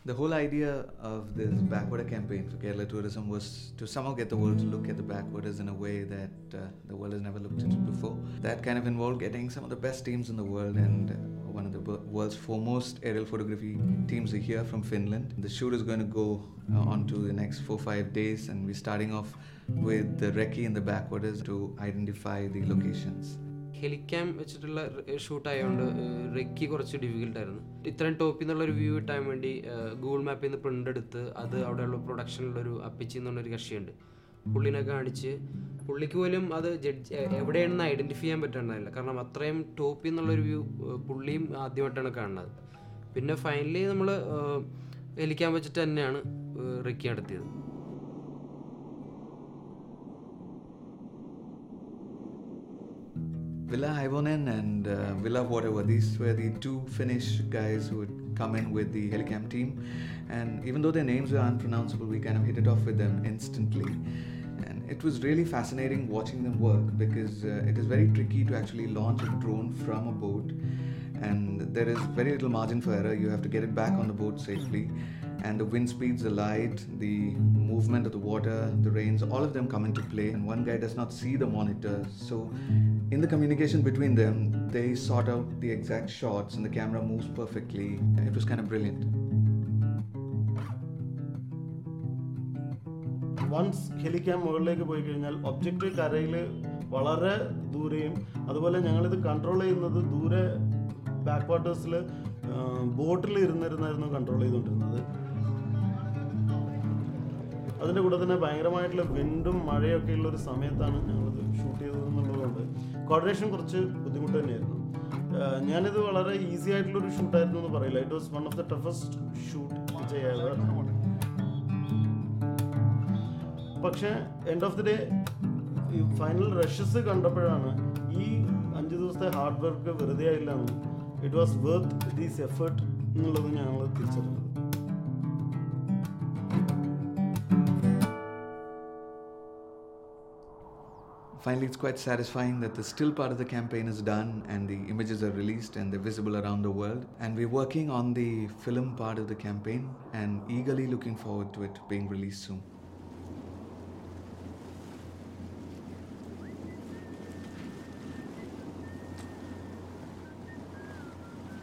The whole idea of this backwater campaign for Kerala tourism was to somehow get the world to look at the backwaters in a way that the world has never looked at it before. That kind of involved getting some of the best teams in the world, and one of the world's foremost aerial photography teams are here from Finland. The shoot is going to go on to the next 4-5 days, and we're starting off with the recce in the backwaters to identify the locations. Helicam വെച്ചിട്ടുള്ള ഷൂട്ടായതുകൊണ്ട് reiki കുറച്ച് ഡിഫിക്കൽട്ടായിരുന്നു. ഇത്രയും ടോപ്പിൽ നിന്നുള്ളൊരു view കിട്ടാൻ വേണ്ടി Google മാപ്പിൽ നിന്ന് print എടുത്ത് അത് അവിടെയുള്ള പ്രൊഡക്ഷനിലുള്ളൊരു അപ്പിച്ചി എന്നുള്ളൊരു കക്ഷിയുണ്ട്. പുള്ളിനെ കാണിച്ച് പുള്ളിക്ക് പോലും അത് എവിടെയാണെന്ന് ഐഡൻറ്റിഫൈ ചെയ്യാൻ പറ്റുന്നുണ്ടായില്ല. കാരണം അത്രയും ടോപ്പിൽ നിന്നുള്ളൊരു വ്യൂ പുള്ളിയും ആദ്യമായിട്ടാണ് കാണുന്നത്. പിന്നെ ഫൈനലി നമ്മൾ ഹെലിക്യാം വെച്ചിട്ട് തന്നെയാണ് റെക്കി നടത്തിയത്. Villa Haivonen and Villa whatever, these were the two Finnish guys who would come in with the Helicam team, and even though their names were unpronounceable, we kind of hit it off with them instantly. And it was really fascinating watching them work, because it is very tricky to actually launch a drone from a boat, and there is very little margin for error. You have to get it back on the boat safely, and the wind speeds, the light, the movement of the water, the rains, all of them come into play, and one guy does not see the monitor. So in the communication between them, they sort out the exact shots and the camera moves perfectly. It was kind of brilliant. Once helicam മുകളിലേക്ക് പോയി കഴിഞ്ഞാൽ object കരയിൽ വളരെ ദൂരെയും, അതുപോലെ ഞങ്ങളിത് control ചെയ്യുന്നത് ദൂരെ back വാട്ടേഴ്സിൽ ബോട്ടിൽ ഇരുന്നിരുന്നായിരുന്നു control ചെയ്തുകൊണ്ടിരുന്നത്. അതിൻ്റെ കൂടെ തന്നെ ഭയങ്കരമായിട്ടുള്ള വിൻഡും മഴയൊക്കെ ഉള്ള ഒരു സമയത്താണ് ഞങ്ങളിത് ഷൂട്ട് ചെയ്തതെന്നുള്ളതുകൊണ്ട് കോർഡിനേഷൻ കുറച്ച് ബുദ്ധിമുട്ട് തന്നെയായിരുന്നു. ഞാനിത് വളരെ ഈസി ആയിട്ടുള്ളൊരു ഷൂട്ടായിരുന്നു എന്ന് പറയില്ല. It was one of the toughest shoot ചെയ്യാതെ. പക്ഷേ എൻഡ് ഓഫ് ദി ഡേ ഈ ഫൈനൽ റഷസ് കണ്ടപ്പോഴാണ് ഈ 5 ദിവസത്തെ ഹാർഡ് വർക്ക് വെറുതെ ആയില്ലാന്നും it was worth these effort എന്നുള്ളത് ഞങ്ങൾ തിരിച്ചറിഞ്ഞത്. Finally, it's quite satisfying that the still part of the campaign is done and the images are released and they're visible around the world. And we're working on the film part of the campaign and eagerly looking forward to it being released soon.